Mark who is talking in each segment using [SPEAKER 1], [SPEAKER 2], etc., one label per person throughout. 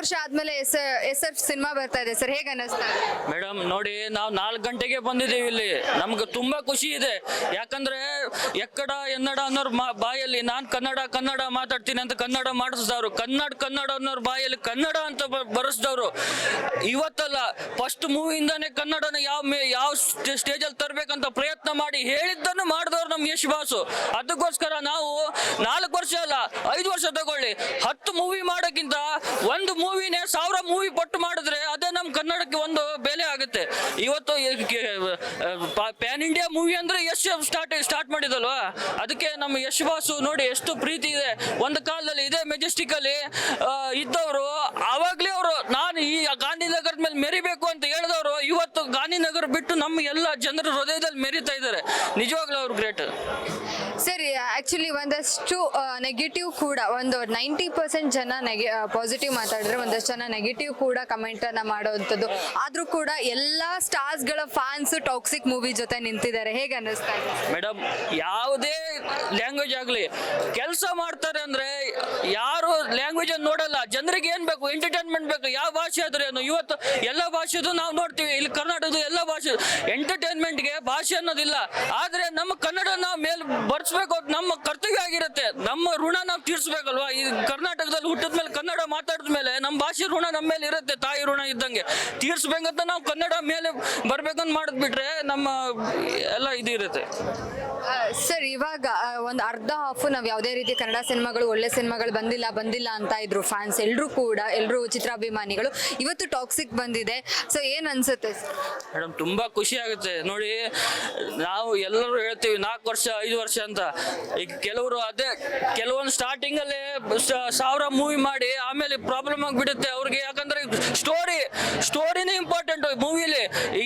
[SPEAKER 1] ವರ್ಷ ಆದ್ಮೇಲೆ S F cinema ಬರ್ತಾ ಇದೆ ಸರ್, ಹೇಗೆ ಅನ್ನಿಸ್ತಾ ಇದೆ?
[SPEAKER 2] ಮೇಡಮ್ ನೋಡಿ, ನಾವು 4 ಗಂಟೆಗೆ ಬಂದಿದ್ದೀವಿ ಇಲ್ಲಿ. ನಮ್ಗೆ ತುಂಬಾ ಖುಷಿ ಇದೆ. ಯಾಕಂದ್ರೆ ಎಕ್ಕಡ ಎನ್ನಡ ಅನ್ನೋರ್ ಬಾಯಲ್ಲಿ ನಾನು ಕನ್ನಡ ಮಾತಾಡ್ತೀನಿ ಅಂತ ಕನ್ನಡ ಮಾಡಿಸಿದವರು, ಕನ್ನಡ ಅನ್ನೋರ್ ಬಾಯಲ್ಲಿ ಕನ್ನಡ ಅಂತ ಬರೆಸಿದವರು. ಇವತ್ತಲ್ಲ, ಫಸ್ಟ್ ಮೂವಿಯಿಂದಾನೇ ಕನ್ನಡನ ಯಾವ ಸ್ಟೇಜಲ್ಲಿ ತರಬೇಕಂತ ಪ್ರಯತ್ನ ಮಾಡಿ ಹೇಳಿದ್ದನ್ನು ಮಾಡಿದವರು ನಮ್ಮ ಯಶ್ ಬಾಸು. ಅದಕ್ಕೋಸ್ಕರ ನಾವು 4 ವರ್ಷ ಅಲ್ಲ, 5 ವರ್ಷ ತಗೊಳ್ಳಿ, 10 ಮೂವಿ ಮಾಡೋಕ್ಕಿಂತ ಒಂದು ಮೂವಿನೇ 1000 ಮೂವಿ ಪಟ್ಟು ಮಾಡಿದ್ರೆ ಅದೇ ನಮ್ಮ ಕನ್ನಡಕ್ಕೆ ಒಂದು ಬೆಲೆ ಆಗುತ್ತೆ. ಇವತ್ತು ಪ್ಯಾನ್ ಇಂಡಿಯಾ ಮೂವಿ ಅಂದ್ರೆ ಯಶ್ ಸ್ಟಾರ್ಟ್ ಮಾಡಿದಲ್ವಾ, ಅದಕ್ಕೆ ನಮ್ಮ ಯಶ್ ಬಾಸು ನೋಡಿ ಎಷ್ಟು ಪ್ರೀತಿ ಇದೆ. ಒಂದು ಕಾಲದಲ್ಲಿ ಇದೇ ಮೆಜೆಸ್ಟಿಕ್ ಅಲ್ಲಿ ಇದ್ದವರು, ಆವಾಗ್ಲೇ ಅವರು ನಾನು ಈ ಗಾಂಧಿನಗರದ ಮೇಲೆ ಮೆರಿಬೇಕು ಅಂತ ಹೇಳಿದವರು ಇವತ್ತು ಗಾಂಧಿನಗರ ಬಿಟ್ಟು ನಮ್ಮ ಎಲ್ಲ ಜನರ ಹೃದಯದಲ್ಲಿ ಮೆರಿತಾ ಇದ್ದಾರೆ. ನಿಜವಾಗ್ಲೂ ಅವ್ರು ಗ್ರೇಟ್.
[SPEAKER 1] ಸರಿ, ಆಕ್ಚುಲಿ ಒಂದಷ್ಟು ನೆಗೆಟಿವ್ ಕೂಡ, ಒಂದು 90% ಜನ ಪಾಸಿಟಿವ್ ಮಾತಾಡಿದ್ರೆ, ಒಂದಷ್ಟು ಜನ ನೆಗೆಟಿವ್ ಕೂಡ ಕಮೆಂಟ್ ಅನ್ನ ಮಾಡೋವಂಥದ್ದು. ಆದ್ರೂ ಕೂಡ ಎಲ್ಲಾ ಸ್ಟಾರ್ಸ್ ಗಳ ಫ್ಯಾನ್ಸ್ ಟಾಕ್ಸಿಕ್ ಮೂವಿ ಜೊತೆ ನಿಂತಿದ್ದಾರೆ, ಹೇಗೆ ಅನ್ನಿಸ್ತಾ ಇದೆ?
[SPEAKER 2] ಮೇಡಮ್, ಯಾವುದೇ ಲ್ಯಾಂಗ್ವೇಜ್ ಆಗಲಿ ಕೆಲಸ ಮಾಡ್ತಾರೆ ಅಂದ್ರೆ ಯಾರು ಲ್ಯಾಂಗ್ವೇಜ್ ಅನ್ನು ನೋಡಲ್ಲ. ಜನರಿಗೆ ಏನ್ ಬೇಕು? ಎಂಟರ್ಟೈನ್ಮೆಂಟ್ ಬೇಕು. ಯಾವ ಭಾಷೆ ಆದ್ರೆ ಏನು? ಇವತ್ತು ಎಲ್ಲ ಭಾಷೆದು ನಾವು ನೋಡ್ತೀವಿ. ಇಲ್ಲಿ ಕರ್ನಾಟಕದ ಎಲ್ಲ ಭಾಷೆ ಎಂಟರ್ಟೈನ್ಮೆಂಟ್ಗೆ ಭಾಷೆ ಅನ್ನೋದಿಲ್ಲ. ಆದ್ರೆ ನಮ್ಮ ಕನ್ನಡ ನಾವು ಮೇಲೆ ಬರ್ಸ್ಬೇಕು, ನಮ್ಮ ಕರ್ತವ್ಯ ಆಗಿರುತ್ತೆ. ನಮ್ಮ ಋಣ ನಾವು ತೀರ್ಸ್ಬೇಕಲ್ವಾ? ಈ ಕರ್ನಾಟಕದಲ್ಲಿ ಹುಟ್ಟಿದ ಮೇಲೆ, ಕನ್ನಡ ಮಾತಾಡಿದ ಮೇಲೆ ನಮ್ಮ ಭಾಷೆ ಋಣ ನಮ್ಮ ಮೇಲೆ ಇರುತ್ತೆ, ತಾಯಿ ಋಣ ಇದ್ದಂಗೆ. ತೀರ್ಸ್ಬೇಕಂತ ನಾವು ಕನ್ನಡ ಮೇಲೆ ಬರ್ಬೇಕಂತ ಮಾಡಿದ್ಬಿಟ್ರೆ ನಮ್ಮ ಎಲ್ಲ ಇದು ಇರುತ್ತೆ.
[SPEAKER 1] ಸರ್, ಇವಾಗ ಒಂದು ಅರ್ಧ ಹಾಫ್ ನಾವು ಯಾವುದೇ ರೀತಿ ಕನ್ನಡ ಸಿನಿಮಾಗಳು, ಒಳ್ಳೆ ಸಿನಿಮಾಗಳು ಬಂದಿಲ್ಲ ಅಂತ ಇದ್ರು ಫ್ಯಾನ್ಸ್ ಎಲ್ಲರೂ ಚಿತ್ರಾಭಿಮಾನಿಗಳು. ಇವತ್ತು ಟಾಕ್ಸಿಕ್ ಬಂದಿದೆ, ಸೊ ಏನ್ ಅನ್ಸುತ್ತೆ
[SPEAKER 2] ಮೇಡಮ್? ತುಂಬಾ ಖುಷಿ ಆಗುತ್ತೆ ನೋಡಿ. ನಾವು ಎಲ್ಲರೂ ಹೇಳ್ತೀವಿ 4 ವರ್ಷ 5 ವರ್ಷ ಅಂತ. ಈಗ ಕೆಲವೊಂದು ಸ್ಟಾರ್ಟಿಂಗ್ ಅಲ್ಲಿ 1000 ಮೂವಿ ಮಾಡಿ ಆಮೇಲೆ ಪ್ರಾಬ್ಲಮ್ ಆಗಿಬಿಡುತ್ತೆ ಅವ್ರಿಗೆ. ಯಾಕಂದ್ರೆ ಸ್ಟೋರಿನೇ ಇಂಪಾರ್ಟೆಂಟ್ ಮೂವಿಲಿ.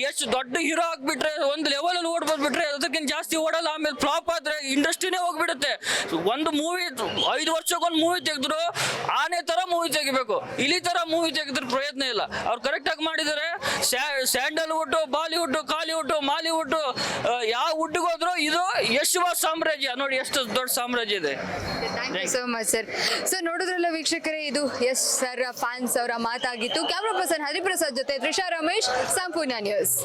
[SPEAKER 2] ಎಷ್ಟು ದೊಡ್ಡ ಹೀರೋ ಆಗ್ಬಿಟ್ರೆ ಒಂದು ಲೆವೆಲ್ ಅಲ್ಲಿ ಓಡ್ಬಿಟ್ರೆ ಅದಕ್ಕಿಂತ ಜಾಸ್ತಿ ಓಡಲ್ಲ. ಆಮೇಲೆ ಫ್ಲಾಪ್ ಆದ್ರೆ ಇಂಡಸ್ಟ್ರಿನೇ ಹೋಗ್ಬಿಡುತ್ತೆ. ಒಂದು ಮೂವಿ 5 ವರ್ಷಕ್ಕೊಂದು ಮೂವಿ ತೆಗೆದ್ರು ಆನೆ ತರ ಮೂವಿ ತೆಗಿಬೇಕು, ಇಲಿ ತರ ಮೂವಿ ತೆಗೆದ್ರ ಪ್ರಯತ್ನ ಇಲ್ಲ. ಅವ್ರು ಕರೆಕ್ಟ್ ಆಗಿ ಮಾಡಿದರೆ ಸ್ಯಾಂಡಲ್ವುಡ್, ಬಾಲಿವುಡ್, ಕಾಲಿವುಡ್, ಮಾಲಿವುಡ್, ಯಾವ ವುಡ್ಗೆ ಹೋದ್ರು ಇದು ಯಶ್ ಬಾಸ್ ಸಾಮ್ರಾಜ್ಯ. ನೋಡಿ ಎಷ್ಟು ದೊಡ್ಡ ಸಾಮ್ರಾಜ್ಯ ಇದೆ.
[SPEAKER 1] Thank you so much sir. So ನೋಡಿದ್ರಲ್ಲ ವೀಕ್ಷಕರೇ, ಇದು ಯಶ್ ಸರ್ ಫ್ಯಾನ್ಸ್ ಅವರ ಮಾತಾಗಿತ್ತು. ಕ್ಯಾಮ್ರಾ ಪರ್ಸನ್ ಹರಿಪ್ರಸಾದ್ ಜೊತೆ ತ್ರಿಷಾ ರಮೇಶ್, ಸಂಪೂರ್ಣ ನ್ಯೂಸ್.